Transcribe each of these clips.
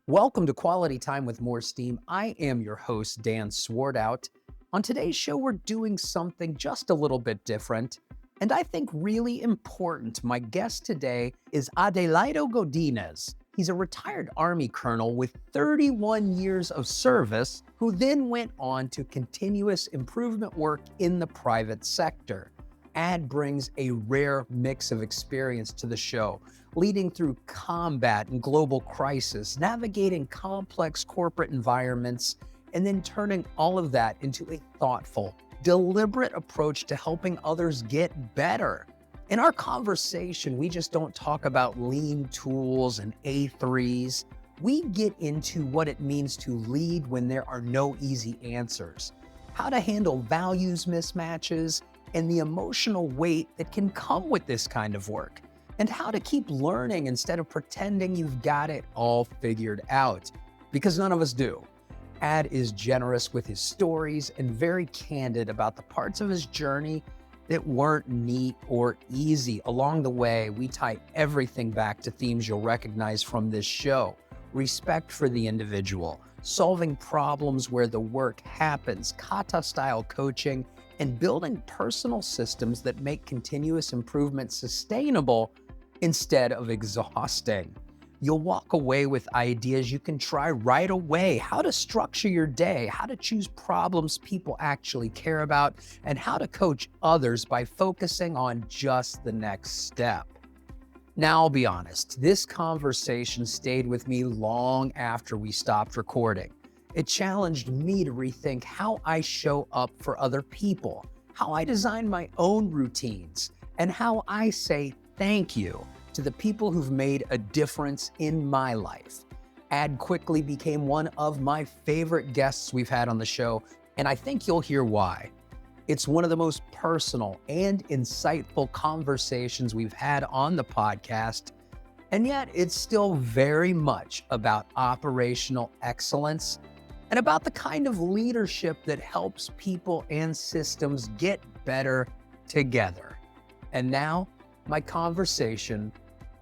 Welcome to Quality Time with MoreSteam. I am your host, Dan Swartout. On today's show, we're doing something just a little bit different, and I think really important. My guest today is Adelaido Godinez. He's a retired Army colonel with 31 years of service, who then went on to continuous improvement work in the private sector. Ad brings a rare mix of experience to the show, leading through combat and global crisis, navigating complex corporate environments, and then turning all of that into a thoughtful, deliberate approach to helping others get better. In our conversation, we just don't talk about lean tools and A3s. We get into what it means to lead when there are no easy answers, how to handle values mismatches, and the emotional weight that can come with this kind of work, and how to keep learning instead of pretending you've got it all figured out, because none of us do. Ad is generous with his stories and very candid about the parts of his journey that weren't neat or easy. Along the way, we tie everything back to themes you'll recognize from this show: respect for the individual, solving problems where the work happens, kata-style coaching, and building personal systems that make continuous improvement sustainable instead of exhausting. You'll walk away with ideas you can try right away: how to structure your day, how to choose problems people actually care about, and how to coach others by focusing on just the next step. Now, I'll be honest, this conversation stayed with me long after we stopped recording. It challenged me to rethink how I show up for other people, how I design my own routines, and how I say thank you to the people who've made a difference in my life. Ad quickly became one of my favorite guests we've had on the show, and I think you'll hear why. It's one of the most personal and insightful conversations we've had on the podcast, and yet it's still very much about operational excellence and about the kind of leadership that helps people and systems get better together. And now, my conversation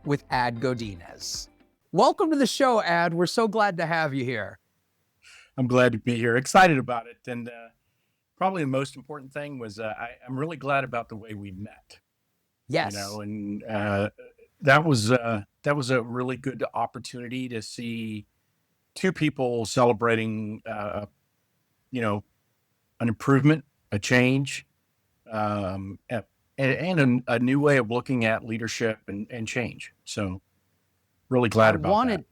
with Ad Godinez. Welcome to the show, Ad. We're so glad to have you here. I'm glad to be here. Excited about it. And probably the most important thing was I'm really glad about the way we met. Yes. And that was a really good opportunity to see two people celebrating, an improvement, a change, and a new way of looking at leadership and change. So really glad about that.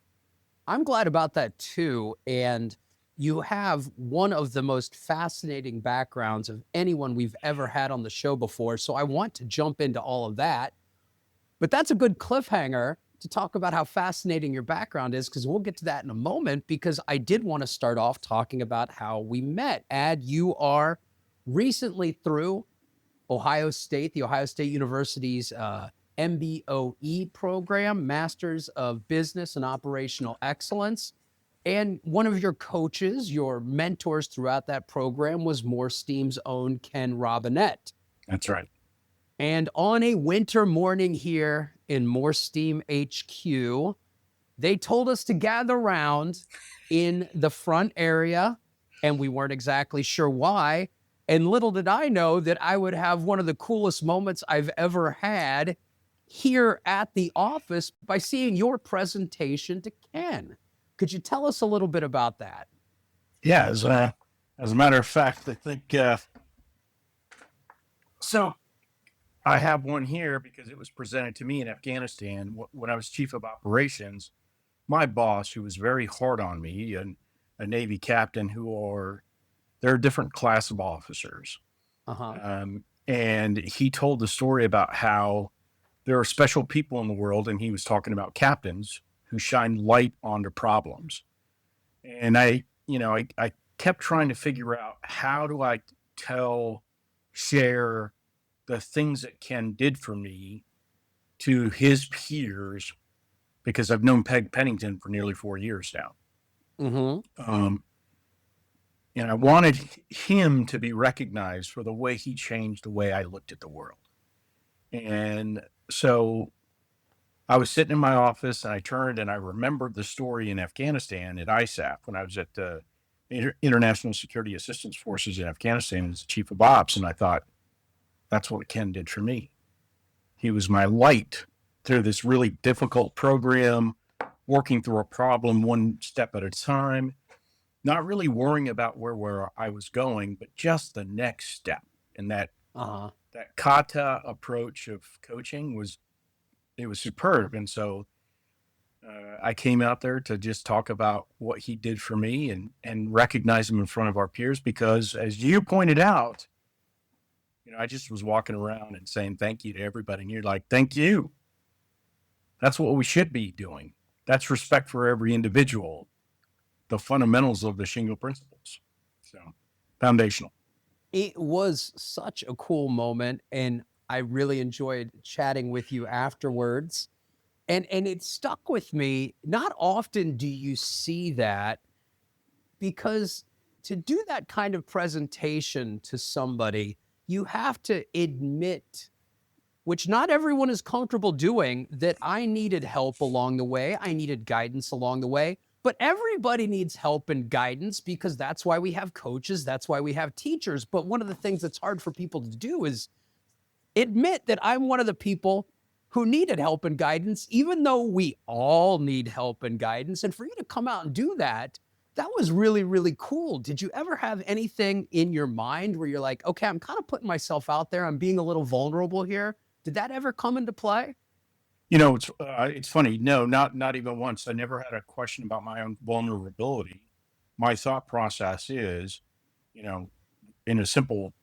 I'm glad about that too. And you have one of the most fascinating backgrounds of anyone we've ever had on the show before. So I want to jump into all of that. But that's a good cliffhanger to talk about how fascinating your background is, because we'll get to that in a moment, because I did want to start off talking about how we met. Ad, you are recently through Ohio State, the Ohio State University's MBOE program, Masters of Business and Operational Excellence. And one of your coaches, your mentors throughout that program, was MoreSteam's own Ken Robinette. That's right. And on a winter morning here in MoreSteam HQ, they told us to gather around in the front area, and we weren't exactly sure why. And little did I know that I would have one of the coolest moments I've ever had here at the office by seeing your presentation to Ken. Could you tell us a little bit about that? Yeah, as a matter of fact, I think so. I have one here because it was presented to me in Afghanistan when I was chief of operations. My boss, who was very hard on me, and a Navy captain, they're a different class of officers. And he told the story about how there are special people in the world, and he was talking about captains who shine light on their problems. And I kept trying to figure out, how do I share the things that Ken did for me to his peers, because I've known Peg Pennington for nearly 4 years now. And I wanted him to be recognized for the way he changed the way I looked at the world. And so I was sitting in my office and I turned and I remembered the story in Afghanistan at ISAF when I was at the International Security Assistance Forces in Afghanistan as the chief of ops. And I thought, that's what Ken did for me. He was my light through this really difficult program, working through a problem one step at a time, not really worrying about where I was going, but just the next step. And that kata approach of coaching was superb. And so I came out there to just talk about what he did for me and recognize him in front of our peers, because as you pointed out, I just was walking around and saying thank you to everybody. And you're like, thank you. That's what we should be doing. That's respect for every individual, the fundamentals of the Shingo principles. So foundational. It was such a cool moment, and I really enjoyed chatting with you afterwards. And it stuck with me. Not often do you see that, because to do that kind of presentation to somebody, you have to admit, which not everyone is comfortable doing, that I needed help along the way. I needed guidance along the way. But everybody needs help and guidance, because that's why we have coaches. That's why we have teachers. But one of the things that's hard for people to do is admit that I'm one of the people who needed help and guidance, even though we all need help and guidance. And for you to come out and do that, that was really, really cool. Did you ever have anything in your mind where you're like, okay, I'm kind of putting myself out there, I'm being a little vulnerable here? Did that ever come into play? It's funny. No, not even once. I never had a question about my own vulnerability. My thought process is, in a simple,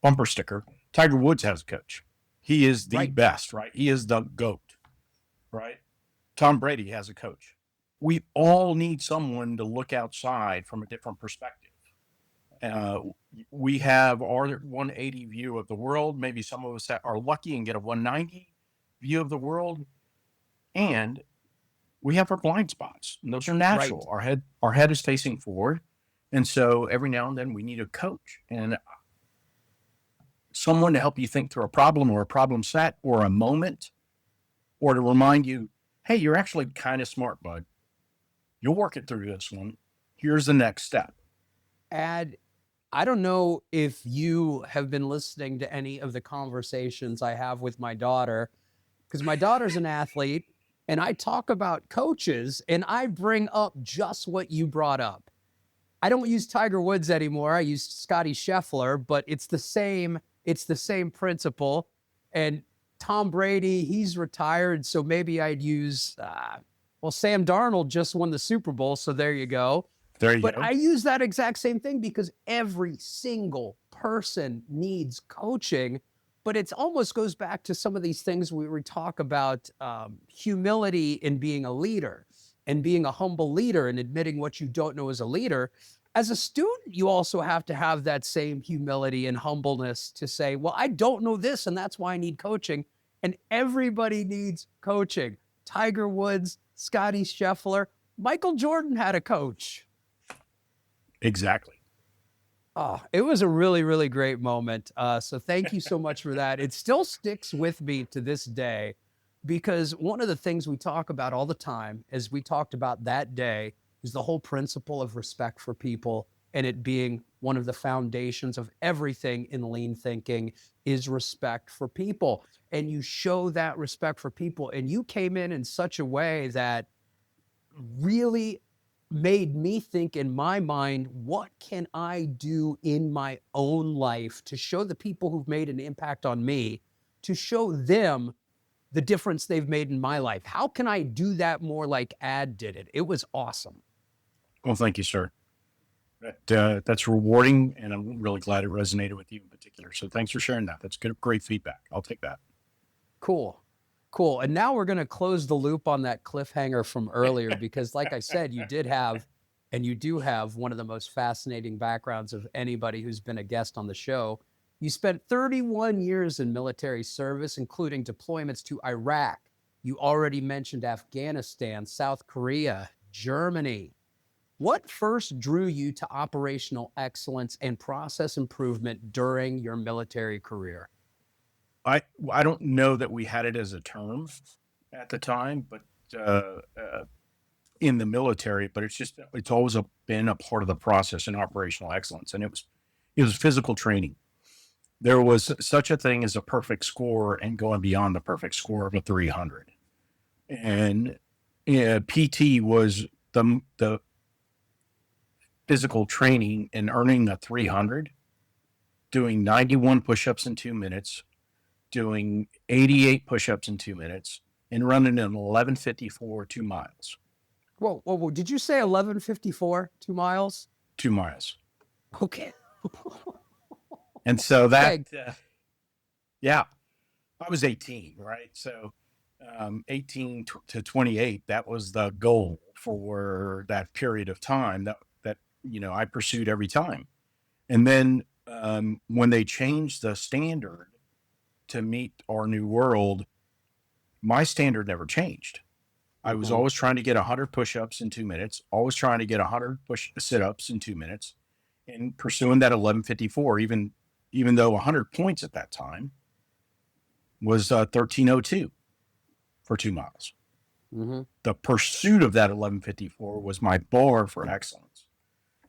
bumper sticker, Tiger Woods has a coach. He is the Right. best, right? He is the GOAT, right? Tom Brady has a coach. We all need someone to look outside from a different perspective. Uh, we have our 180 view of the world. Maybe some of us are lucky and get a 190 view of the world, and we have our blind spots, and those are natural. Right. Our head is facing forward, and so every now and then we need a coach and someone to help you think through a problem or a problem set or a moment, or to remind you, hey, you're actually kind of smart, bud. You'll work it through this one. Here's the next step. I don't know if you have been listening to any of the conversations I have with my daughter, because my daughter's an athlete, and I talk about coaches, and I bring up just what you brought up. I don't use Tiger Woods anymore. I use Scotty Scheffler, but it's the same principle. And Tom Brady, he's retired, so maybe I'd use Sam Darnold just won the Super Bowl, so there you go. There you But go. I use that exact same thing, because every single person needs coaching. But it almost goes back to some of these things we talk about, humility in being a leader, and being a humble leader, and admitting what you don't know as a leader. As a student, you also have to have that same humility and humbleness to say, well, I don't know this, and that's why I need coaching. And everybody needs coaching. Tiger Woods, Scotty Scheffler, Michael Jordan had a coach. Exactly. Oh, it was a really, really great moment. So thank you so much for that. It still sticks with me to this day, because one of the things we talk about all the time, as we talked about that day, is the whole principle of respect for people, and it being one of the foundations of everything in lean thinking is respect for people. And you show that respect for people, and you came in such a way that really made me think in my mind, what can I do in my own life to show the people who've made an impact on me, to show them the difference they've made in my life? How can I do that more like Ad did it? It was awesome. Well, thank you, sir. That's rewarding, and I'm really glad it resonated with you in particular. So thanks for sharing that. That's good, great feedback. I'll take that. Cool. Cool. And now we're going to close the loop on that cliffhanger from earlier, because like I said, you did have, and you do have, one of the most fascinating backgrounds of anybody who's been a guest on the show. You spent 31 years in military service, including deployments to Iraq. You already mentioned Afghanistan, South Korea, Germany. What first drew you to operational excellence and process improvement during your military career? I don't know that we had it as a term at the time, but in the military, but it's always been a part of the process in operational excellence. And it was physical training. There was such a thing as a perfect score and going beyond the perfect score of a 300. And PT was the physical training and earning a 300, doing 91 push-ups in 2 minutes, doing 88 push-ups in 2 minutes, and running an 11:54 2 miles. Whoa, whoa, whoa. Did you say 11:54, 2 miles? 2 miles. Okay. And so that, Okay. yeah, I was 18, right? So 18 to 28, that was the goal for that period of time that I pursued every time. And then when they changed the standard to meet our new world, my standard never changed. I was always trying to get 100 push-ups in 2 minutes, always trying to get 100 sit-ups in 2 minutes, and pursuing that 11:54, even though 100 points at that time was 13:02 for 2 miles. Mm-hmm. The pursuit of that 11:54 was my bar for excellence.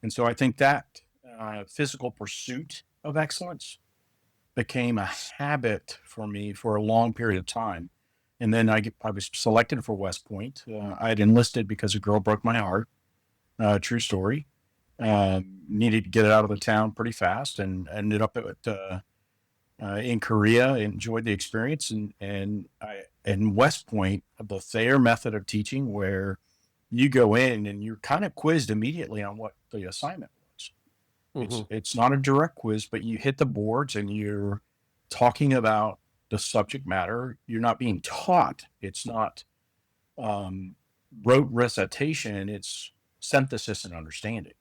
And so I think that physical pursuit of excellence became a habit for me for a long period of time. And then I was selected for West Point. I had enlisted because a girl broke my heart. True story. Needed to get it out of the town pretty fast, and ended up in Korea. Enjoyed the experience, and West Point, the Thayer method of teaching, where you go in and you're kind of quizzed immediately on what the assignment was. It's not a direct quiz, but you hit the boards and you're talking about the subject matter. You're not being taught. It's not rote recitation. It's synthesis and understanding.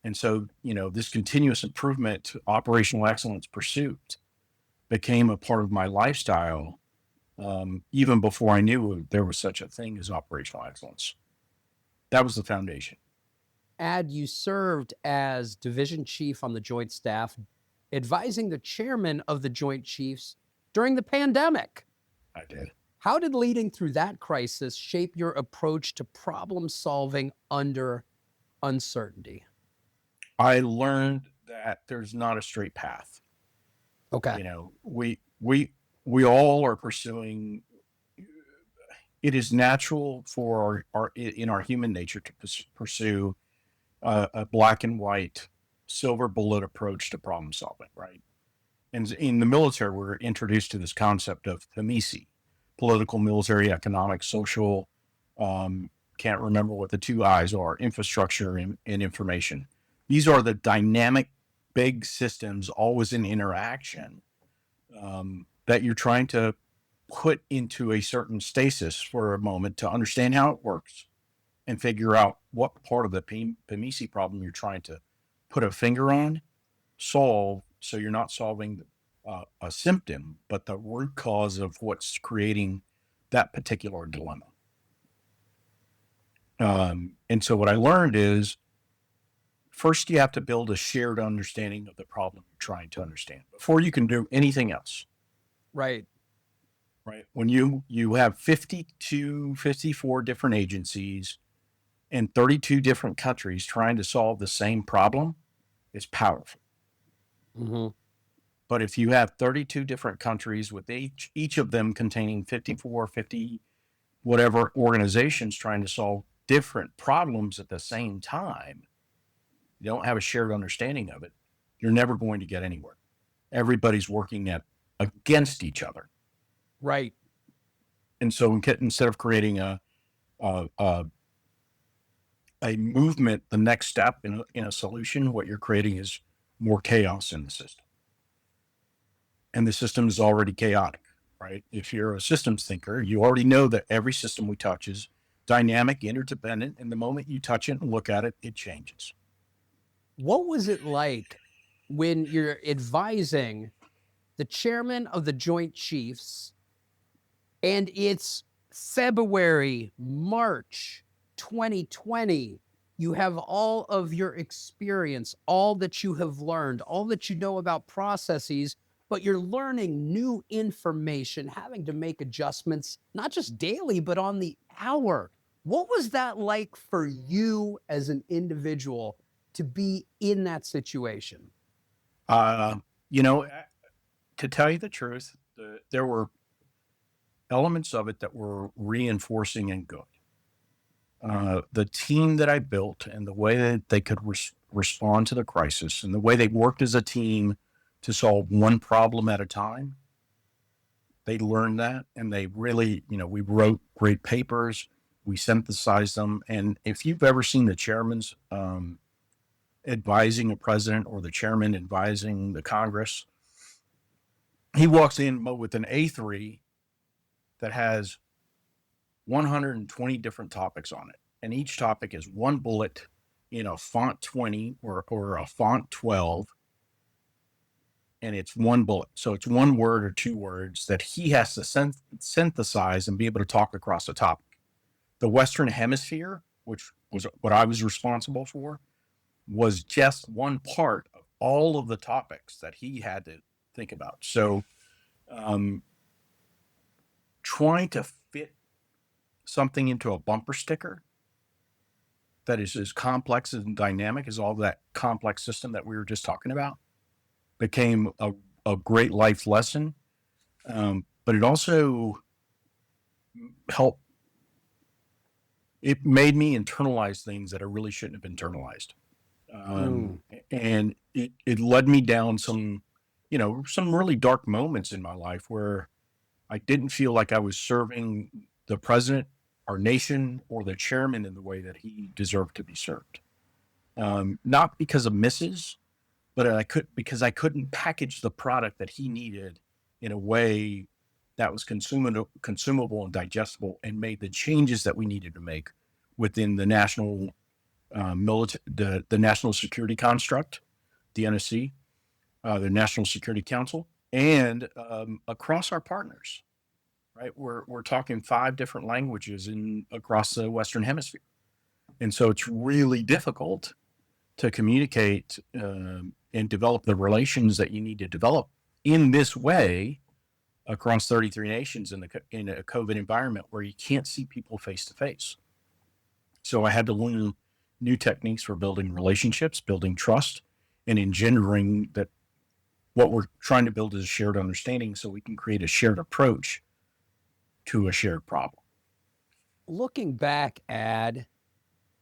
And so, this continuous improvement, operational excellence pursuit became a part of my lifestyle, even before I knew there was such a thing as operational excellence. That was the foundation. You served as division chief on the Joint Staff, advising the chairman of the Joint Chiefs during the pandemic. I did. How did leading through that crisis shape your approach to problem solving under uncertainty? I learned that there's not a straight path. Okay. We all are pursuing. It is natural for in our human nature to pursue a black and white, silver bullet approach to problem solving, right? And in the military, we're introduced to this concept of PMISI, political, military, economic, social. Can't remember what the two I's are: infrastructure and information. These are the dynamic, big systems, always in interaction, that you're trying to put into a certain stasis for a moment to understand how it works and figure out what part of the PMISI problem you're trying to put a finger on, solve, so you're not solving a symptom, but the root cause of what's creating that particular dilemma. And so what I learned is, first you have to build a shared understanding of the problem you're trying to understand before you can do anything else. Right. Right. When you have 52, 54 different agencies in 32 different countries trying to solve the same problem, it's powerful. But if you have 32 different countries with each of them containing 54, 50, whatever organizations trying to solve different problems at the same time, you don't have a shared understanding of it, you're never going to get anywhere. Everybody's working against each other. Right. And so instead of creating a movement, the next step in a solution, what you're creating is more chaos in the system. And the system is already chaotic, right? If you're a systems thinker, you already know that every system we touch is dynamic, interdependent, and the moment you touch it and look at it, it changes. What was it like when you're advising the chairman of the Joint Chiefs and it's February, March 2020? You have all of your experience, all that you have learned, all that you know about processes, but you're learning new information, having to make adjustments, not just daily, but on the hour. What was that like for you as an individual to be in that situation? Uh, you know, to tell you the truth, there were elements of it that were reinforcing and good. The team that I built and the way that they could respond to the crisis and the way they worked as a team to solve one problem at a time, they learned that and they really, we wrote great papers, we synthesized them. And if you've ever seen the chairman's advising a president or the chairman advising the Congress, he walks in with an A3 that has 120 different topics on it. And each topic is one bullet in a font 20 or a font 12. And it's one bullet. So it's one word or two words that he has to synthesize and be able to talk across the topic. The Western Hemisphere, which was what I was responsible for, was just one part of all of the topics that he had to think about. So trying to fit something into a bumper sticker that is as complex and dynamic as all that complex system that we were just talking about became a great life lesson. But it also helped, it made me internalize things that I really shouldn't have internalized. And it led me down some really dark moments in my life where I didn't feel like I was serving the president, our nation, or the chairman in the way that he deserved to be served. Not because of misses, but because I couldn't package the product that he needed in a way that was consumable and digestible and made the changes that we needed to make within the national the national security construct, the NSC, the National Security Council, and across our partners. Right, we're talking 5 different languages across the Western Hemisphere, and so it's really difficult to communicate and develop the relations that you need to develop in this way across 33 nations in a COVID environment where you can't see people face to face. So I had to learn new techniques for building relationships, building trust, and engendering that what we're trying to build is a shared understanding so we can create a shared approach to a shared problem. Looking back,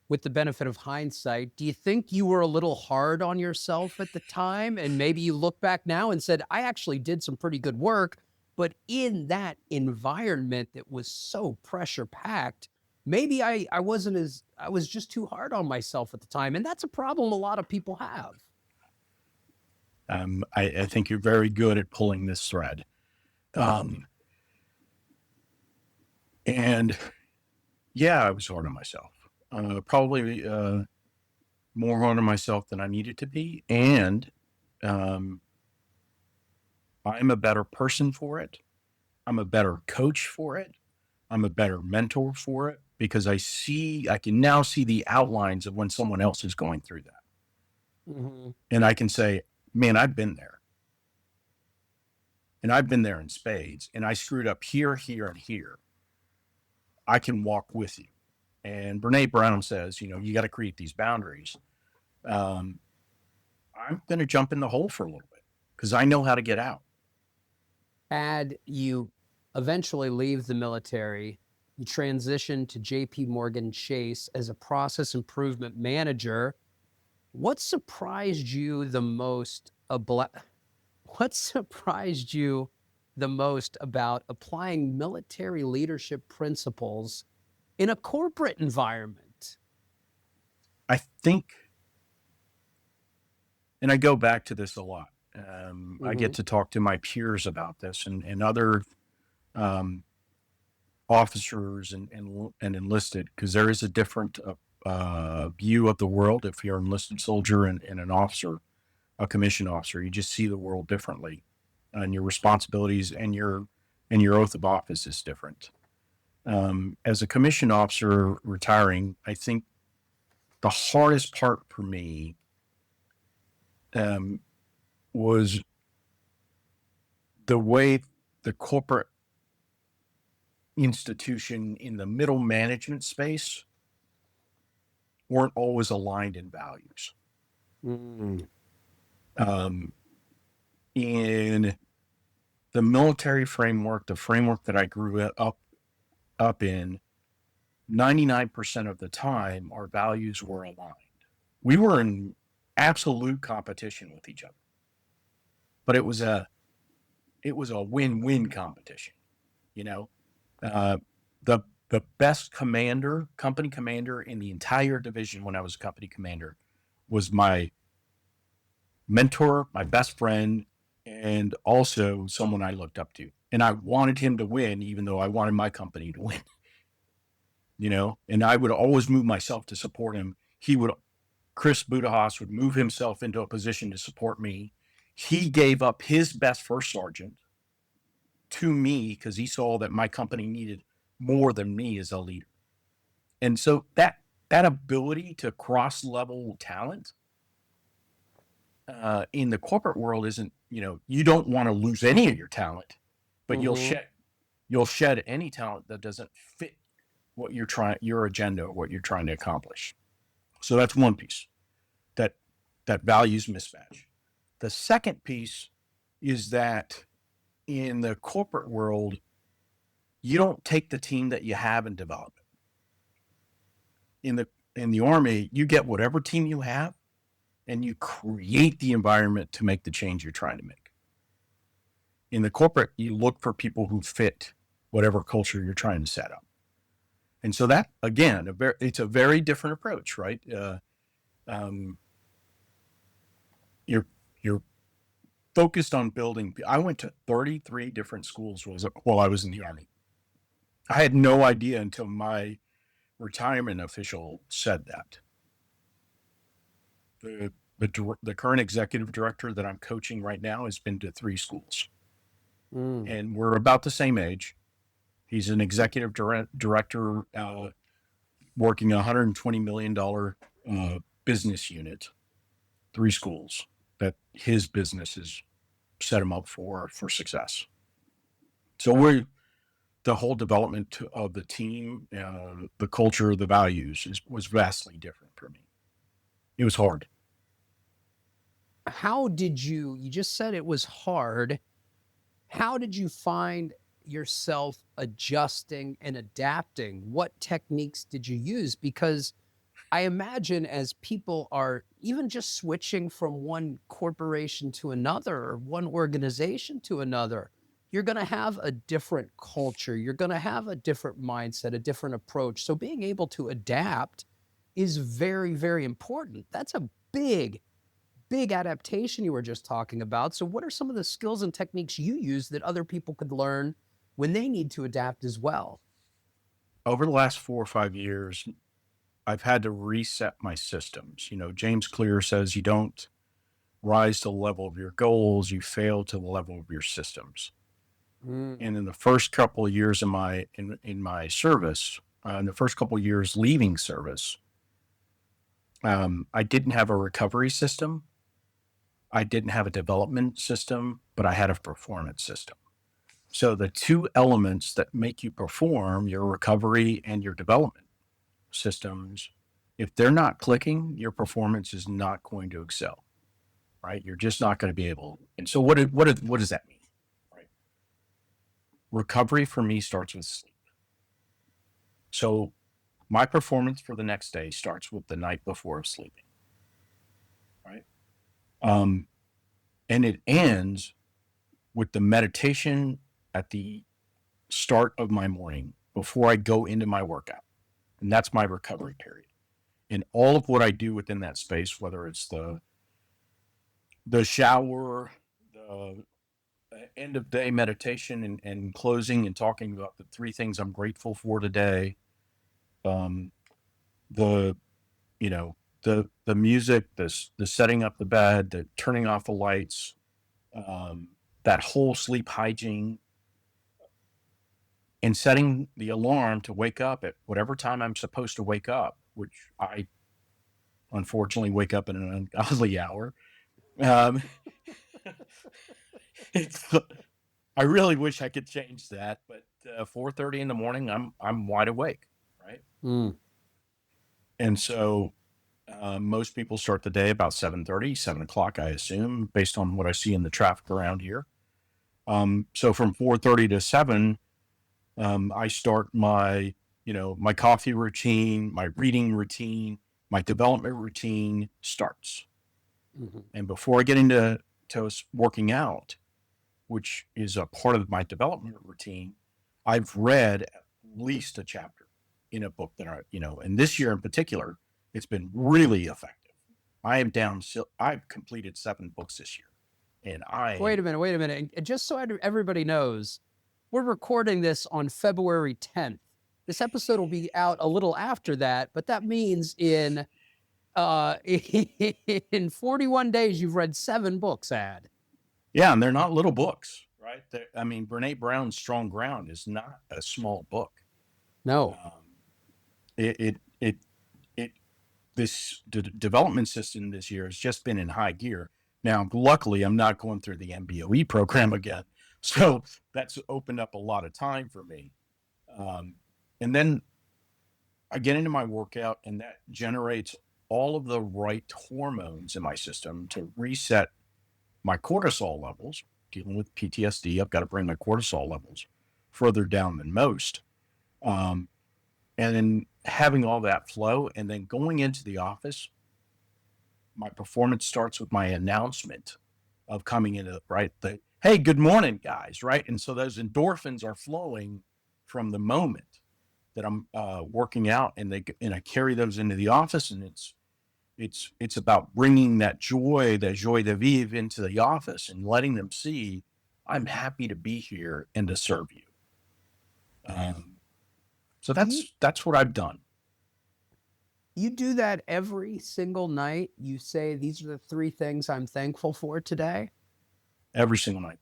with the benefit of hindsight, do you think you were a little hard on yourself at the time? And maybe you look back now and said, I actually did some pretty good work, but in that environment that was so pressure packed, maybe I was just too hard on myself at the time. And that's a problem a lot of people have. I think you're very good at pulling this thread. And yeah, I was hard on myself. Probably more hard on myself than I needed to be. And I'm a better person for it. I'm a better coach for it. I'm a better mentor for it because I can now see the outlines of when someone else is going through that. Mm-hmm. And I can say, man, I've been there. And I've been there in spades. And I screwed up here, here, and here. I can walk with you. And Brene Brown says, you got to create these boundaries. I'm going to jump in the hole for a little bit because I know how to get out. You eventually leave the military, you transition to JP Morgan Chase as a process improvement manager. What surprised you the most about applying military leadership principles in a corporate environment? I think, and I go back to this a lot. I get to talk to my peers about this and other officers and enlisted, because there is a different view of the world. If you're an enlisted soldier and an officer, a commissioned officer, you just see the world differently, and your responsibilities and your oath of office is different. As a commissioned officer retiring, I think the hardest part for me was the way the corporate institution in the middle management space weren't always aligned in values. In the military framework, the framework that I grew up in, 99% of the time, our values were aligned. We were in absolute competition with each other, but it was a win-win competition. You know, the best company commander in the entire division when I was company commander was my mentor, my best friend, and also someone I looked up to. And I wanted him to win, even though I wanted my company to win. And I would always move myself to support him. Chris Budahas would move himself into a position to support me. He gave up his best first sergeant to me because he saw that my company needed more than me as a leader. And so that ability to cross-level talent in the corporate world isn't, you don't want to lose any of your talent, but you'll shed any talent that doesn't fit what your agenda, or what you're trying to accomplish. So that's one piece, that values mismatch. The second piece is that in the corporate world, you don't take the team that you have and develop it. In the Army, you get whatever team you have and you create the environment to make the change you're trying to make. In the corporate, you look for people who fit whatever culture you're trying to set up. And so that, again, it's a very different approach, right? You're focused on building. I went to 33 different schools while I was in the Army. I had no idea until my retirement official said that. The current executive director that I'm coaching right now has been to 3 schools. And we're about the same age. He's an executive director working a $120 million business unit, 3 schools that his business has set him up for success. So the whole development of the team, the culture, the values was vastly different for me. It was hard. How did you just said it was hard. How did you find yourself adjusting and adapting? What techniques did you use? Because I imagine as people are even just switching from one corporation to another, or one organization to another, you're going to have a different culture. You're going to have a different mindset, a different approach. So being able to adapt is very, very important. That's a big adaptation you were just talking about. So what are some of the skills and techniques you use that other people could learn when they need to adapt as well? Over the last 4 or 5 years, I've had to reset my systems. James Clear says you don't rise to the level of your goals, you fail to the level of your systems. And in the first couple of years in my service, in the first couple of years leaving service, I didn't have a recovery system. I didn't have a development system, but I had a performance system. So the 2 elements that make you perform, your recovery and your development systems, if they're not clicking, your performance is not going to excel, right? You're just not going to be able. And so what does that mean? Right? Recovery for me starts with sleep. So my performance for the next day starts with the night before sleeping, right? And it ends with the meditation at the start of my morning before I go into my workout. And that's my recovery period. And all of what I do within that space, whether it's the shower, the end of day meditation and closing and talking about the 3 things I'm grateful for today, the music, the setting up the bed, the turning off the lights, that whole sleep hygiene, and setting the alarm to wake up at whatever time I'm supposed to wake up, which I unfortunately wake up at an ungodly hour. It's I really wish I could change that, but 4:30 in the morning, I'm wide awake, right? Mm. And so most people start the day about 7:30, 7 o'clock, I assume, based on what I see in the traffic around here. So from 4:30 to 7, I start my, my coffee routine, my reading routine, my development routine starts. Mhm. And before I get into working out, which is a part of my development routine, I've read at least a chapter in a book that and this year in particular, it's been really effective. I am down, I've completed 7 books this year, and Wait a minute, wait a minute. And just so everybody knows, we're recording this on February 10th. This episode will be out a little after that, but that means in in 41 days you've read 7 books, Ad. yeah, and they're not little books, right? I mean, Brene Brown's Strong Ground is not a small book. No. It this development system this year has just been in high gear. Now, luckily, I'm not going through the MBOE program again, so that's opened up a lot of time for me. And then I get into my workout, and that generates all of the right hormones in my system to reset my cortisol levels. Dealing with PTSD, I've got to bring my cortisol levels further down than most. Um, and then having all that flow, and then going into the office, my performance starts with my announcement of coming into the hey, good morning, guys, right? And so those endorphins are flowing from the moment that I'm working out, and I carry those into the office, and it's about bringing that joy de vivre into the office and letting them see I'm happy to be here and to serve you. So that's what I've done You do that every single night. You say, these are the 3 things I'm thankful for today. every single night.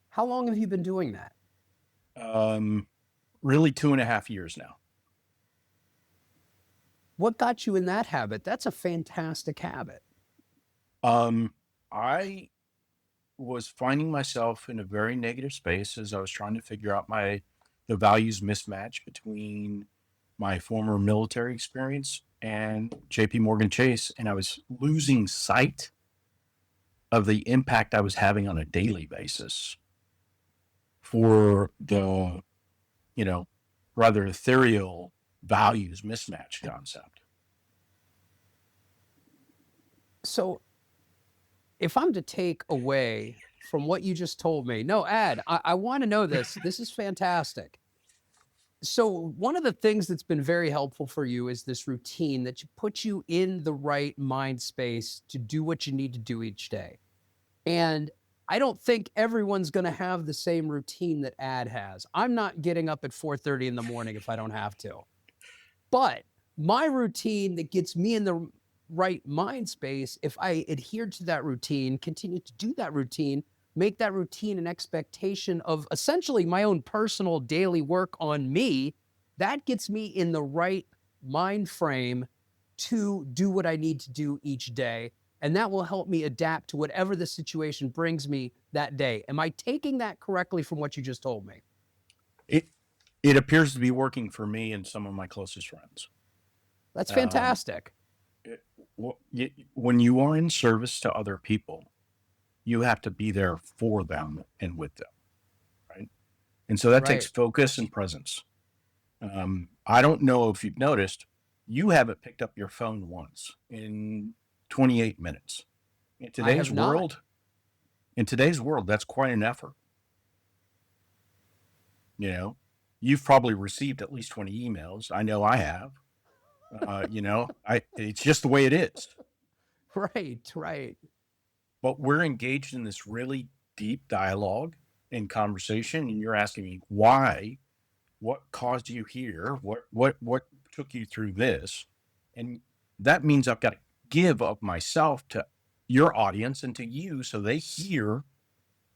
How long have you been doing that? Really 2.5 years now. What got you in that habit? That's a fantastic habit. I was finding myself in a very negative space as I was trying to figure out the values mismatch between my former military experience and JP Morgan Chase, and I was losing sight of the impact I was having on a daily basis for the, rather ethereal values mismatch concept. So if I'm to take away from what you just told me, no, Ad, I want to know this. This is fantastic. So one of the things that's been very helpful for you is this routine that puts you in the right mind space to do what you need to do each day. And I don't think everyone's going to have the same routine that Ad has. I'm not getting up at 4:30 in the morning if I don't have to. But my routine that gets me in the right mind space, if I adhere to that routine, continue to do that routine, make that routine an expectation of essentially my own personal daily work on me, that gets me in the right mind frame to do what I need to do each day. And that will help me adapt to whatever the situation brings me that day. Am I taking that correctly from what you just told me? It appears to be working for me and some of my closest friends. That's Um, fantastic. when you are in service to other people, you have to be there for them and with them, right? And so that takes Right. focus and presence. I don't know if you've noticed, you haven't picked up your phone once in 28 minutes. In I today's have not. world, in today's world, that's quite an effort. You know, you've probably received at least 20 emails. I know I have. It's just the way it is. Right, right. But we're engaged in this really deep dialogue and conversation, and you're asking me why, what caused you here, what took you through this, and that means I've got to give of myself to your audience and to you so they hear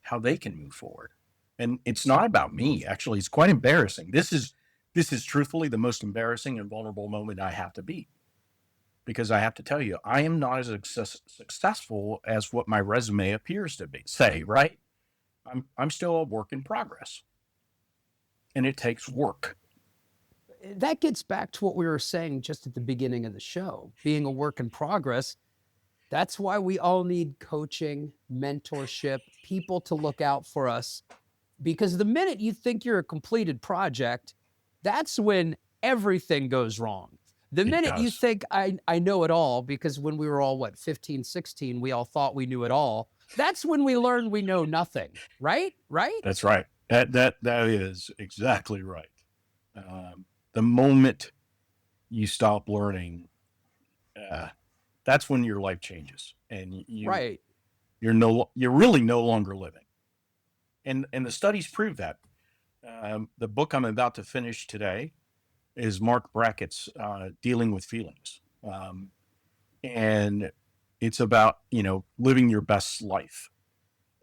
how they can move forward. And it's not about me. Actually, it's quite embarrassing. This is truthfully the most embarrassing and vulnerable moment I have to be, because I have to tell you, I am not as successful as what my resume appears to be. Say, right? I'm still a work in progress, and it takes work. That gets back to what we were saying just at the beginning of the show, being a work in progress. That's why we all need coaching, mentorship, people to look out for us. Because the minute you think you're a completed project, that's when everything goes wrong. The It minute you does. think I know it all, because when we were all, 15, 16, we all thought we knew it all. That's when we learn we know nothing, right? Right? That's right. That is exactly right. The moment you stop learning, that's when your life changes, and Right. you're really no longer living. And the studies prove that. The book I'm about to finish today is Mark Brackett's Dealing with Feelings, and it's about living your best life.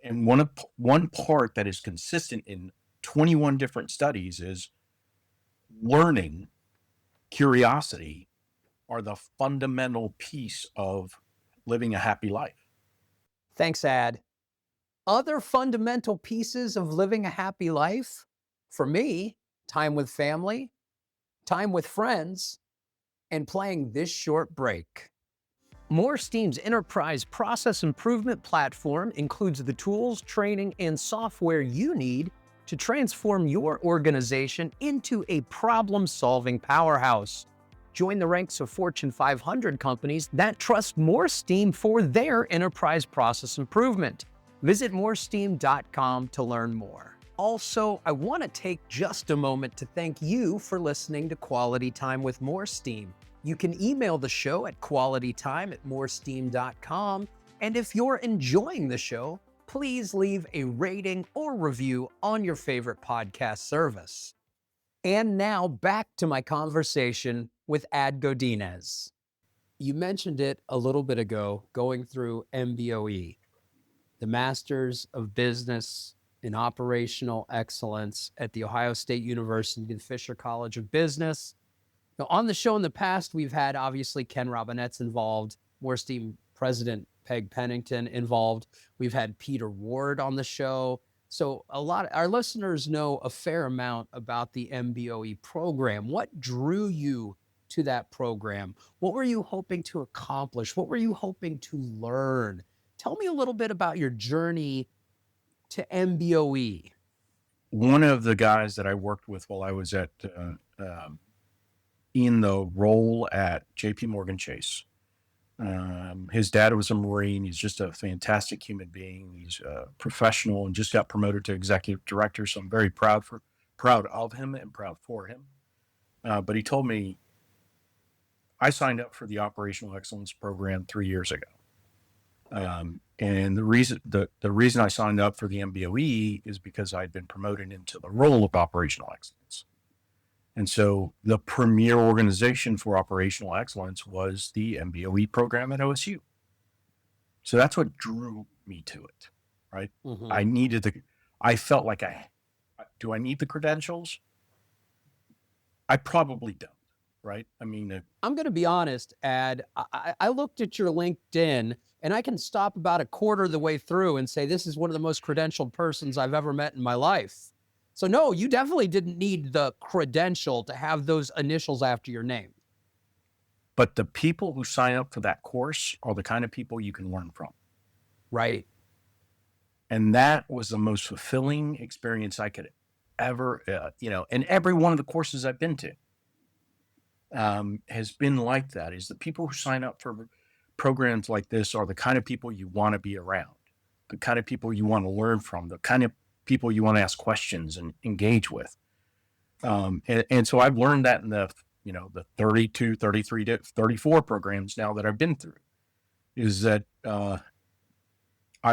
And one part that is consistent in 21 different studies is learning, curiosity are the fundamental piece of living a happy life. Thanks, Ad. Other fundamental pieces of living a happy life, for me, time with family, time with friends, and playing this short break. MoreSteam's enterprise process improvement platform includes the tools, training, and software you need to transform your organization into a problem-solving powerhouse. Join the ranks of Fortune 500 companies that trust MoreSteam for their enterprise process improvement. Visit MoreSteam.com to learn more. Also, I want to take just a moment to thank you for listening to Quality Time with MoreSteam. You can email the show at qualitytime@moresteam.com. And if you're enjoying the show, please leave a rating or review on your favorite podcast service. And now back to my conversation with Ad Godinez. You mentioned it a little bit ago, going through MBOE, the Masters of Business in Operational Excellence at The Ohio State University, the Fisher College of Business. Now, on the show in the past, we've had obviously Ken Robinette's involved, MoreSteam President Peg Pennington involved. We've had Peter Ward on the show. So our listeners know a fair amount about the MBOE program. What drew you to that program? What were you hoping to accomplish? What were you hoping to learn? Tell me a little bit about your journey to MBOE. One of the guys that I worked with while I was in the role at JP Morgan Chase, his dad was a Marine. He's just a fantastic human being. He's a professional and just got promoted to executive director. So I'm very proud of him and proud for him. But he told me, I signed up for the Operational Excellence program 3 years ago. And the reason I signed up for the MBOE is because I'd been promoted into the role of operational excellence. And so the premier organization for operational excellence was the MBOE program at OSU. So that's what drew me to it, right? Mm-hmm. I felt like do I need the credentials? I probably don't, right? I mean, I'm going to be honest, Ad. I looked at your LinkedIn and I can stop about a quarter of the way through and say, this is one of the most credentialed persons I've ever met in my life. So no, you definitely didn't need the credential to have those initials after your name. But the people who sign up for that course are the kind of people you can learn from. Right. And that was the most fulfilling experience I could ever, and every one of the courses I've been to has been like that. Is the people who sign up for programs like this are the kind of people you want to be around, the kind of people you want to learn from, the kind of people you want to ask questions and engage with. And so I've learned that in the 32, 33, 34 programs now that I've been through, is that I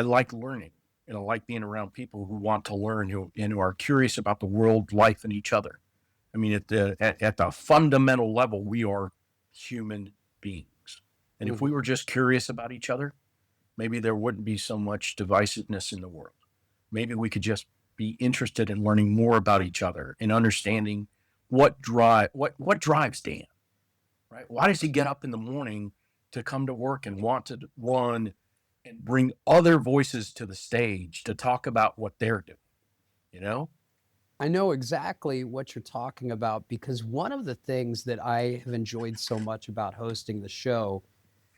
like learning, and I like being around people who want to learn, who are curious about the world, life, and each other. I mean, at the fundamental level, we are human beings. And if we were just curious about each other, maybe there wouldn't be so much divisiveness in the world. Maybe we could just be interested in learning more about each other and understanding what drives Dan, right? Why does he get up in the morning to come to work and want to run and bring other voices to the stage to talk about what they're doing, you know? I know exactly what you're talking about because one of the things that I have enjoyed so much about hosting the show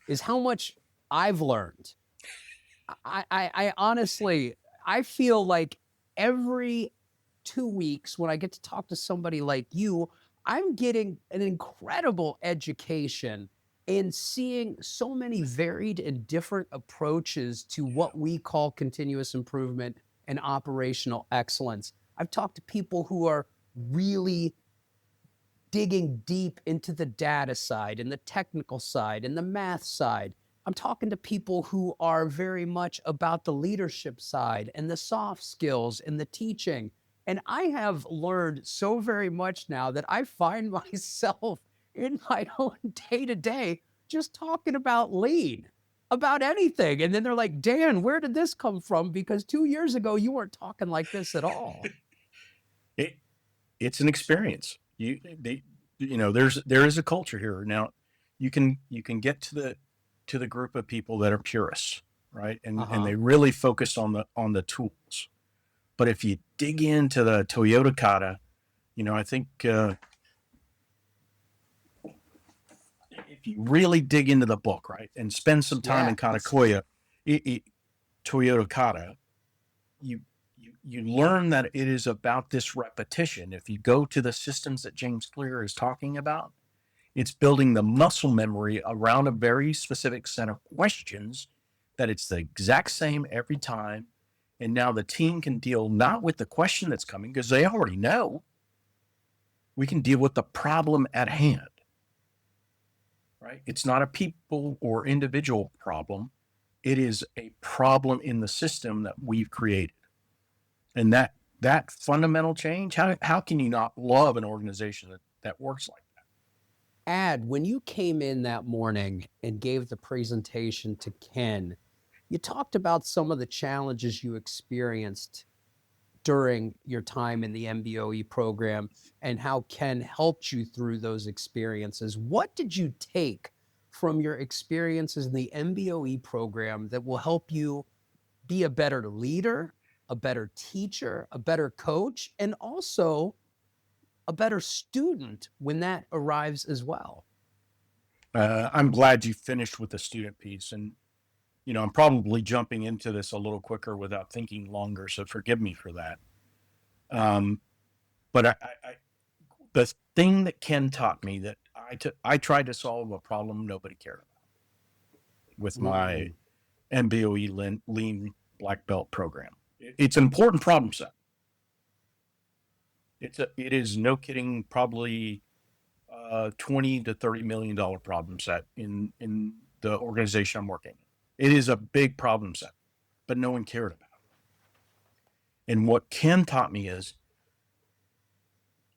is how much I've learned. I honestly, I feel like every 2 weeks when I get to talk to somebody like you, I'm getting an incredible education and seeing so many varied and different approaches to Yeah. what we call continuous improvement and operational excellence. I've talked to people who are really digging deep into the data side and the technical side and the math side. I'm talking to people who are very much about the leadership side and the soft skills and the teaching. And I have learned so very much now that I find myself in my own day to day just talking about lean, about anything. And then they're like, Dan, where did this come from? Because 2 years ago, you weren't talking like this at all. It, it's an experience. There is a culture here. Now, you can get to the group of people that are purists, right? Uh And huh. they really focus on the tools. But if you dig into the Toyota kata, I think if you really dig into the book, right, and spend some time Yeah. in Katakoya, Toyota kata, you learn that it is about this repetition. If you go to the systems that James Clear is talking about, it's building the muscle memory around a very specific set of questions that it's the exact same every time. And now the team can deal not with the question that's coming because they already know. We can deal with the problem at hand, right? It's not a people or individual problem. It is a problem in the system that we've created. And that fundamental change, how can you not love an organization that works like When you came in that morning and gave the presentation to Ken, you talked about some of the challenges you experienced during your time in the MBOE program and how Ken helped you through those experiences. What did you take from your experiences in the MBOE program that will help you be a better leader, a better teacher, a better coach, and also a better student when that arrives as well? that? I'm glad you finished with the student piece. And, I'm probably jumping into this a little quicker without thinking longer. So forgive me for that. Um, but the thing that Ken taught me that I tried to solve a problem nobody cared about with my Mm. MBOE lean black belt program. It's an important problem set. It is no kidding, probably 20 to $30 million problem set in the organization I'm working. It is a big problem set, but no one cared about it. And what Ken taught me is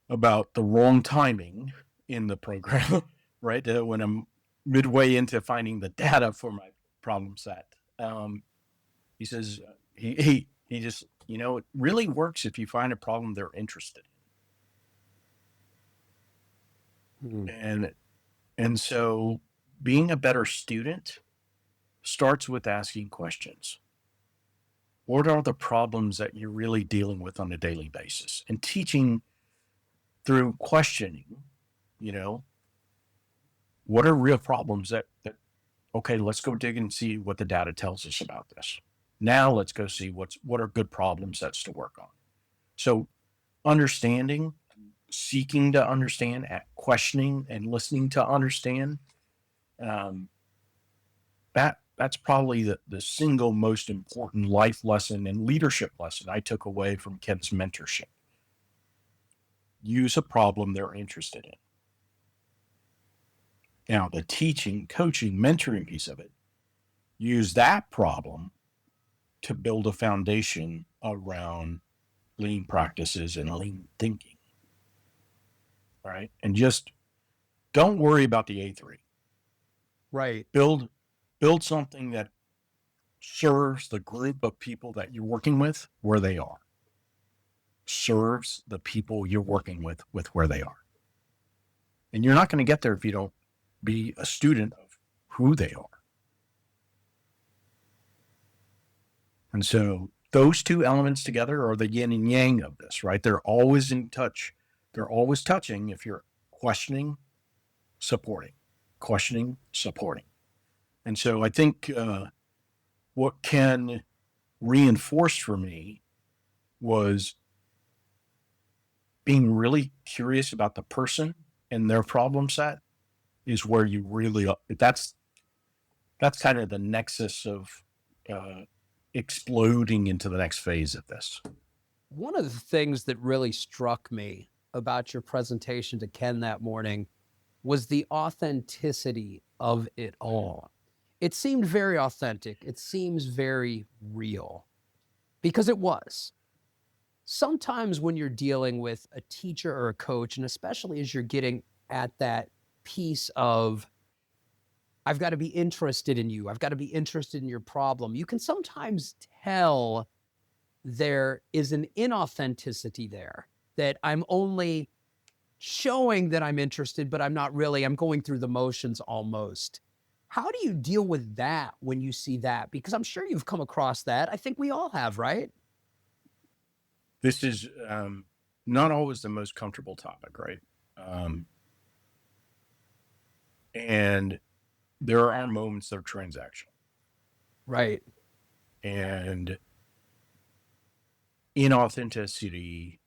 about the wrong timing in the program, right? When I'm midway into finding the data for my problem set, he says he just it really works if you find a problem they're interested Mm. in, and so being a better student starts with asking questions. What are the problems that you're really dealing with on a daily basis? And teaching through questioning, you know, what are real problems that okay, let's go dig and see what the data tells us about this. Now let's go see what are good problem sets to work on. So understanding, seeking to understand, questioning and listening to understand, um, that's probably the single most important life lesson and leadership lesson I took away from Ken's mentorship. Use a problem they're interested in. Now, the teaching, coaching, mentoring piece of it, use that problem to build a foundation around lean practices and lean thinking. Right. And just don't worry about the A3. Right. Build something that serves the group of people that you're working with where they are. Serves the people you're working with where they are. And you're not going to get there if you don't be a student of who they are. And so those two elements together are the yin and yang of this, right? They're always in touch. They're always touching if you're questioning, supporting, questioning, supporting. And so I think what Ken reinforced for me was being really curious about the person and their problem set is where you really, that's kind of the nexus of exploding into the next phase of this. One of the things that really struck me about your presentation to Ken that morning was the authenticity of it all. It seemed very authentic. It seems very real because it was. Sometimes when you're dealing with a teacher or a coach, and especially as you're getting at that piece of, I've got to be interested in you, I've got to be interested in your problem, you can sometimes tell there is an inauthenticity there, that I'm only showing that I'm interested, but I'm not really, I'm going through the motions almost. How do you deal with that when you see that? Because I'm sure you've come across that. I think we all have, right? This is not always the most comfortable topic, right? And there are moments that are transactional. Right. And inauthenticity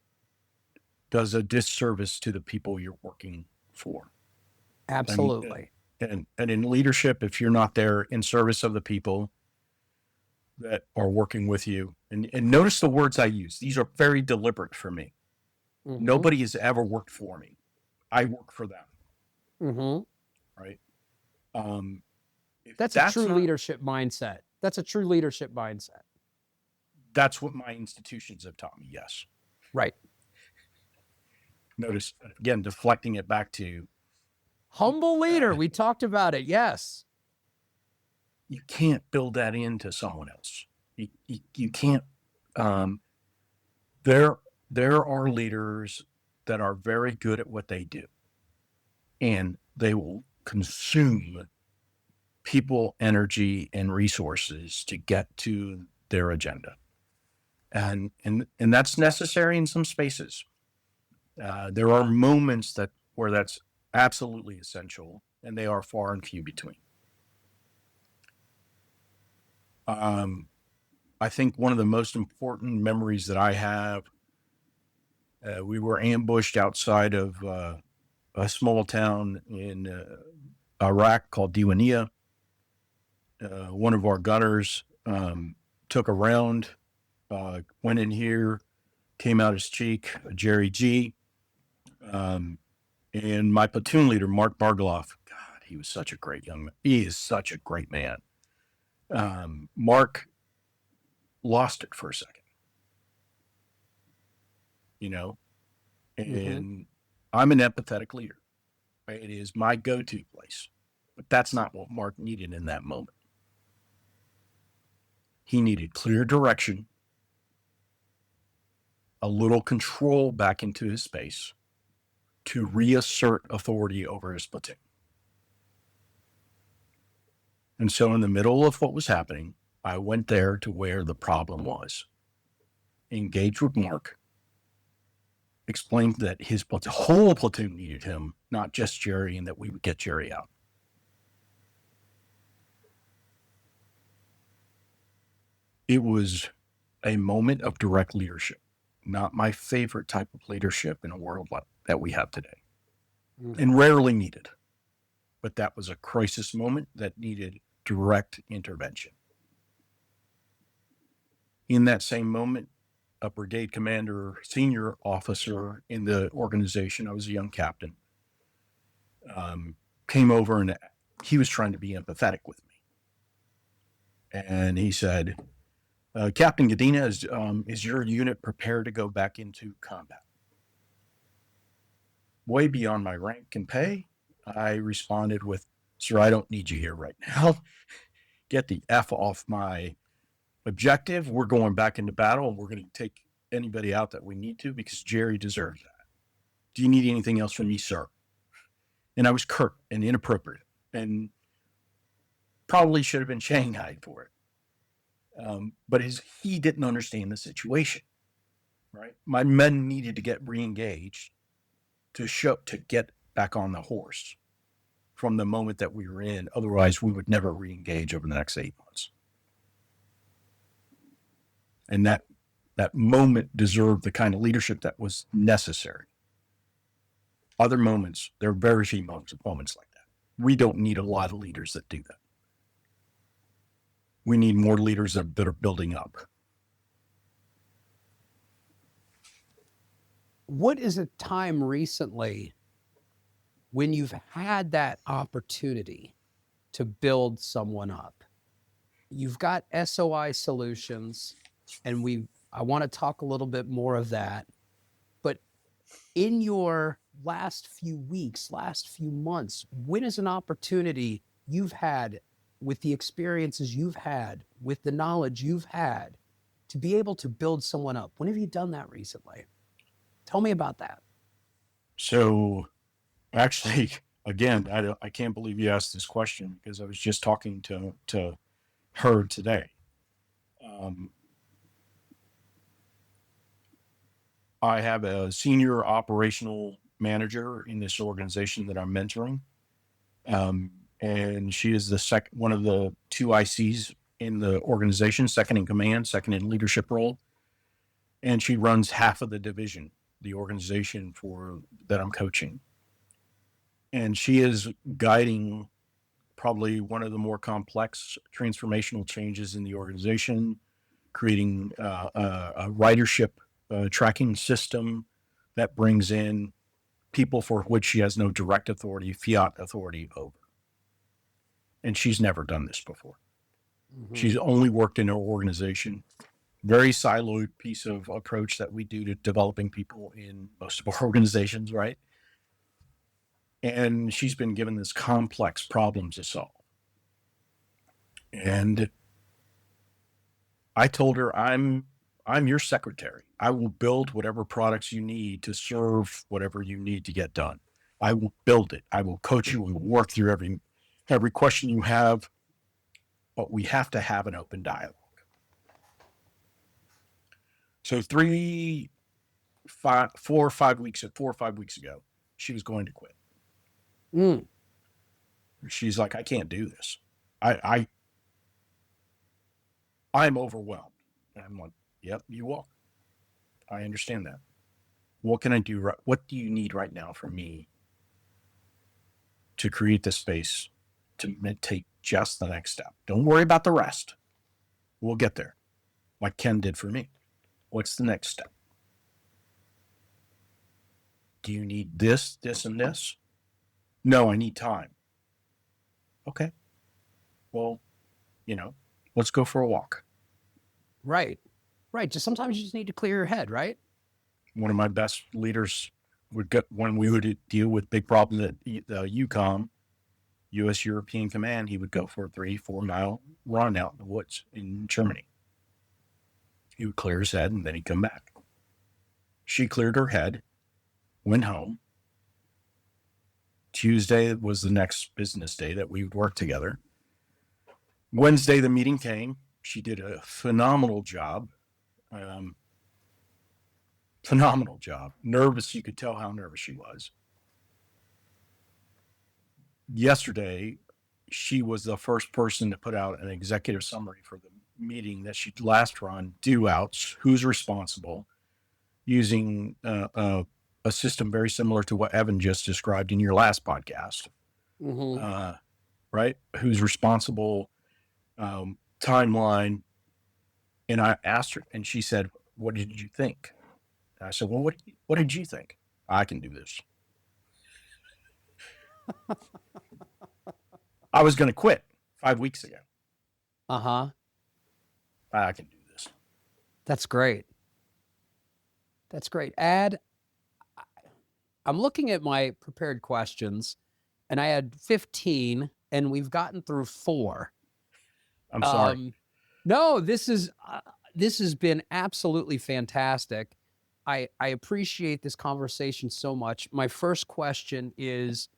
does a disservice to the people you're working for. Absolutely. And in leadership, if you're not there in service of the people that are working with you, and notice the words I use, these are very deliberate for me. Mm-hmm. Nobody has ever worked for me. I work for them. Mm-hmm. Right. That's a true leadership mindset. That's a true leadership mindset. That's what my institutions have taught me. Yes. Right. Notice, again, deflecting it back to humble leader. We talked about it. Yes. You can't build that into someone else. You can't. There are leaders that are very good at what they do, and they will consume people, energy, and resources to get to their agenda. And that's necessary in some spaces. There are moments where that's absolutely essential, and they are far and few between. I think one of the most important memories that I have, we were ambushed outside of a small town in Iraq called Diwania. One of our gunners took a round, went in here, came out his cheek, Jerry G. And my platoon leader, Mark Bargaloff, God, he was such a great young man. He is such a great man. Mark lost it for a second, and I'm an empathetic leader. It is my go-to place, but that's not what Mark needed in that moment. He needed clear direction, a little control back into his space to reassert authority over his platoon. And so in the middle of what was happening, I went there to where the problem was, engaged with Mark, explained that his whole platoon needed him, not just Jerry, and that we would get Jerry out. It was a moment of direct leadership, not my favorite type of leadership in a world that we have today, and rarely needed. But that was a crisis moment that needed direct intervention. In that same moment, a brigade commander, senior officer in the organization, I was a young captain, came over and he was trying to be empathetic with me. And he said, Captain Godinez, is your unit prepared to go back into combat? Way beyond my rank and pay, I responded with, sir, I don't need you here right now. Get the F off my objective. We're going back into battle, and we're going to take anybody out that we need to because Jerry deserves that. Do you need anything else from me, sir? And I was curt and inappropriate and probably should have been shanghaied for it. But he didn't understand the situation, right? My men needed to get re-engaged to get back on the horse from the moment that we were in. Otherwise, we would never re-engage over the next 8 months. And that moment deserved the kind of leadership that was necessary. Other moments, there are very few moments like that. We don't need a lot of leaders that do that. We need more leaders that are building up. What is a time recently when you've had that opportunity to build someone up? You've got SOI Solutions, and I want to talk a little bit more of that. But in your last few weeks, last few months, when is an opportunity you've had with the experiences you've had, with the knowledge you've had, to be able to build someone up? When have you done that recently? Tell me about that. So actually, again, I can't believe you asked this question, because I was just talking to her today. I have a senior operational manager in this organization that I'm mentoring. And she is one of the two ICs in the organization, second in command, second in leadership role. And she runs half of the division, the organization that I'm coaching. And she is guiding probably one of the more complex transformational changes in the organization, creating a ridership tracking system that brings in people for which she has no direct authority, fiat authority over. And she's never done this before. Mm-hmm. She's only worked in her organization. Very siloed piece of approach that we do to developing people in most of our organizations, right? And she's been given this complex problem to solve. And I told her, I'm your secretary. I will build whatever products you need to serve whatever you need to get done. I will build it. I will coach you. We will work through every question you have, but we have to have an open dialogue. So 4 or 5 weeks ago, she was going to quit. She's like, I can't do this. I'm overwhelmed. And I'm like, yep, you are. I understand that. What can I do? What do you need right now from me to create the space to take just the next step? Don't worry about the rest. We'll get there, like Ken did for me. What's the next step? Do you need this, this, and this? No, I need time. Okay. Well, let's go for a walk. Right. Just sometimes you just need to clear your head, right? One of my best leaders would get, when we would deal with big problems at the UCOM, U.S. European Command, he would go for a 3-4 mile run out in the woods in Germany. He would clear his head and then he'd come back. She cleared her head, went home. Tuesday was the next business day that we would work together. Wednesday, the meeting came. She did a phenomenal job. Nervous. You could tell how nervous she was. Yesterday, she was the first person to put out an executive summary for the meeting that she'd last run, due outs, who's responsible, using a system very similar to what Evan just described in your last podcast. Mm-hmm. Right? Who's responsible, timeline. And I asked her, and she said, what did you think? And I said, well, what did you think? I can do this. I was going to quit 5 weeks ago. Uh-huh. I can do this. That's great. I'm looking at my prepared questions, and I had 15, and we've gotten through 4. I'm sorry. No, this has been absolutely fantastic. I appreciate this conversation so much. My first question is,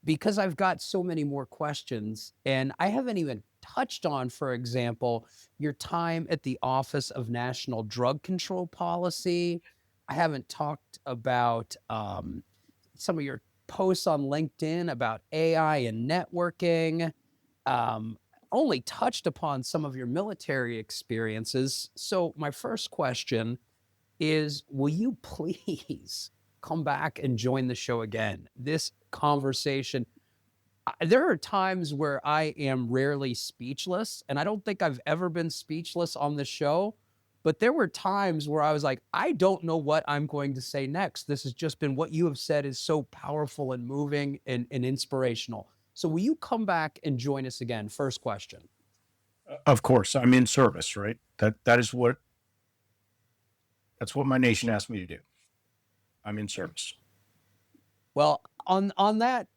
because I've got so many more questions, and I haven't even touched on, for example, your time at the Office of National Drug Control Policy. I haven't talked about some of your posts on LinkedIn about AI and networking. Um, Only touched upon some of your military experiences. So, my first question is, will you please come back and join the show again? This conversation, there are times where I am rarely speechless, and I don't think I've ever been speechless on the show. But there were times where I was like, I don't know what I'm going to say next. This has just been, what you have said is so powerful and moving and inspirational. So will you come back and join us again? First question. Of course, I'm in service, right? That's what my nation asked me to do. I'm in service. Well, on that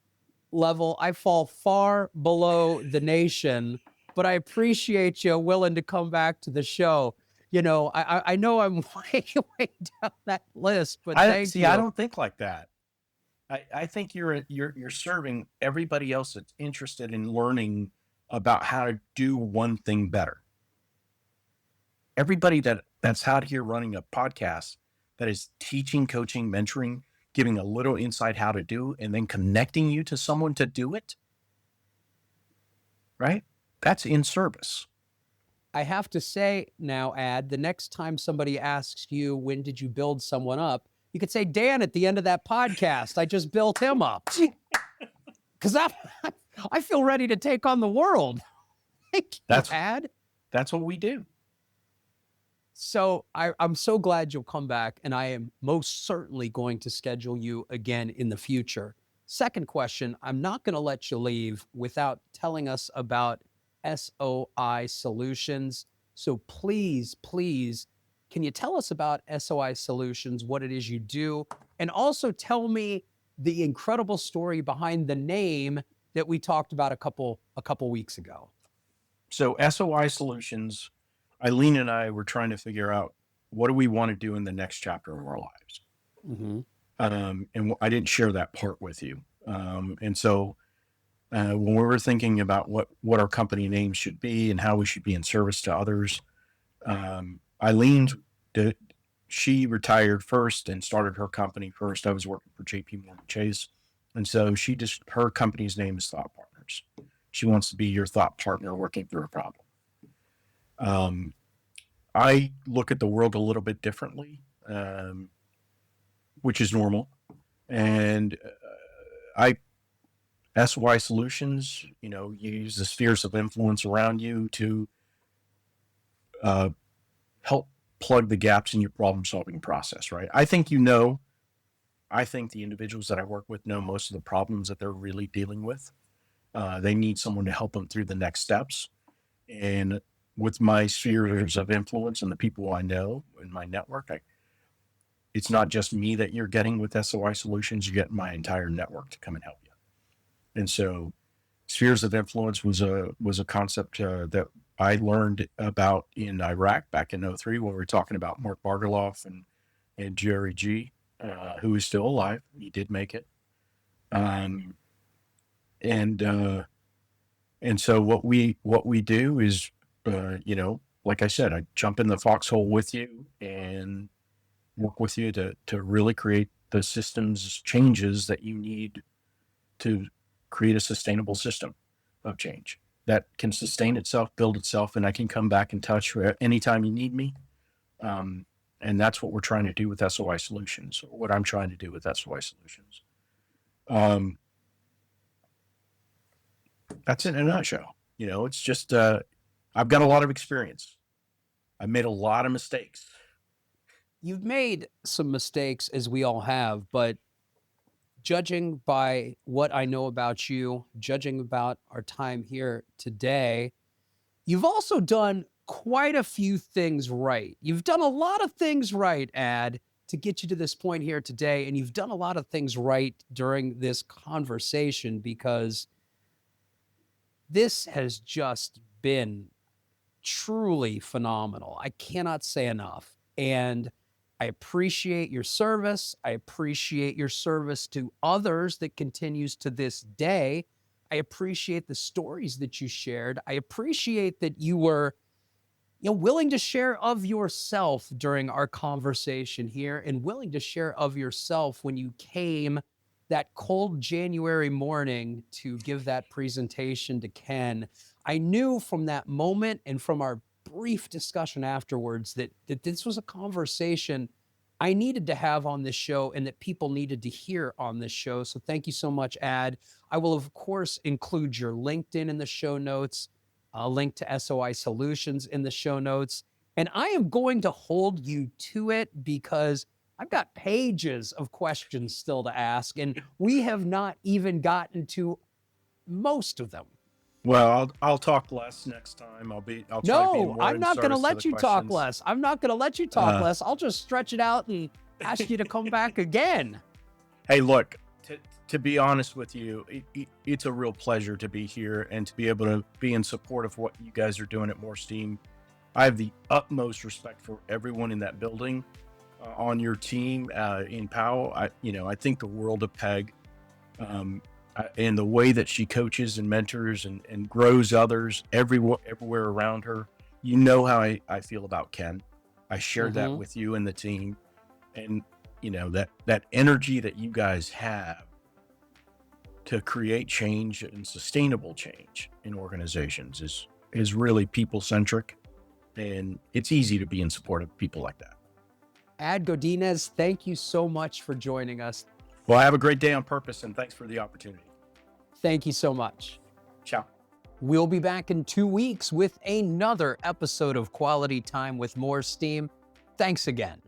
level, I fall far below the nation, but I appreciate you willing to come back to the show. I know I'm way down that list, but I thank see. I you. don't think like that. I think you're serving everybody else that's interested in learning about how to do one thing better. Everybody that's out here running a podcast that is teaching, coaching, mentoring, giving a little insight how to do, and then connecting you to someone to do it, right? That's in service. I have to say now, the next time somebody asks you, when did you build someone up? You could say, Dan, at the end of that podcast, I just built him up. Because I feel ready to take on the world. Thank you, Ad. That's what we do. So I'm so glad you'll come back, and I am most certainly going to schedule you again in the future. Second question, I'm not going to let you leave without telling us about SOI Solutions. So please, can you tell us about SOI Solutions, what it is you do, and also tell me the incredible story behind the name that we talked about a couple weeks ago? So SOI Solutions, Eileen and I were trying to figure out, what do we want to do in the next chapter of our lives? Mm-hmm. And I didn't share that part with you. And so when we were thinking about what our company name should be and how we should be in service to others, Eileen, she retired first and started her company first. I was working for JP Morgan Chase. And so her company's name is Thought Partners. She wants to be your thought partner working through a problem. I look at the world a little bit differently, which is normal. And SOI Solutions, you use the spheres of influence around you to help plug the gaps in your problem solving process, right? I think the individuals that I work with know most of the problems that they're really dealing with. They need someone to help them through the next steps. And with my spheres of influence and the people I know in my network, it's not just me that you're getting with SOI Solutions, you get my entire network to come and help you. And so spheres of influence was a concept that I learned about in Iraq back in 2003 when we were talking about Mark Bargaloff and Jerry G, who is still alive. He did make it. And so what we do is, like I said, I jump in the foxhole with you and work with you to really create the systems changes that you need to create a sustainable system of change that can sustain itself, build itself, and I can come back and touch anytime you need me. And that's what we're trying to do with SOI Solutions, or what I'm trying to do with SOI Solutions. That's it in a nutshell. It's just, I've got a lot of experience. I've made a lot of mistakes. You've made some mistakes, as we all have, but judging by what I know about you, judging about our time here today, you've also done quite a few things right. You've done a lot of things right, Ad, to get you to this point here today. And you've done a lot of things right during this conversation, because this has just been truly phenomenal. I cannot say enough. And I appreciate your service. I appreciate your service to others that continues to this day. I appreciate the stories that you shared. I appreciate that you were willing to share of yourself during our conversation here and willing to share of yourself when you came that cold January morning to give that presentation to Ken. I knew from that moment and from our brief discussion afterwards that this was a conversation I needed to have on this show and that people needed to hear on this show. So thank you so much, Ad. I will, of course, include your LinkedIn in the show notes, a link to SOI Solutions in the show notes. And I am going to hold you to it because I've got pages of questions still to ask, and we have not even gotten to most of them. Well, I'll talk less next time. I'll try to be No, more I'm in not going to service to let the you talk questions. less. I'm not going to let you talk less. I'll just stretch it out and ask you to come back again. Hey, look, to be honest with you, it's a real pleasure to be here and to be able to be in support of what you guys are doing at MoreSteam. I have the utmost respect for everyone in that building, on your team, in Powell. I think the world of Peg, and the way that she coaches and mentors and grows others everywhere around her. You know how I feel about Ken. I shared that with you and the team, and that energy that you guys have to create change and sustainable change in organizations is really people centric, and it's easy to be in support of people like that. Ad Godinez, thank you so much for joining us. Well, have a great day on purpose, and thanks for the opportunity. Thank you so much. Ciao. We'll be back in 2 weeks with another episode of Quality Time with MoreSteam. Thanks again.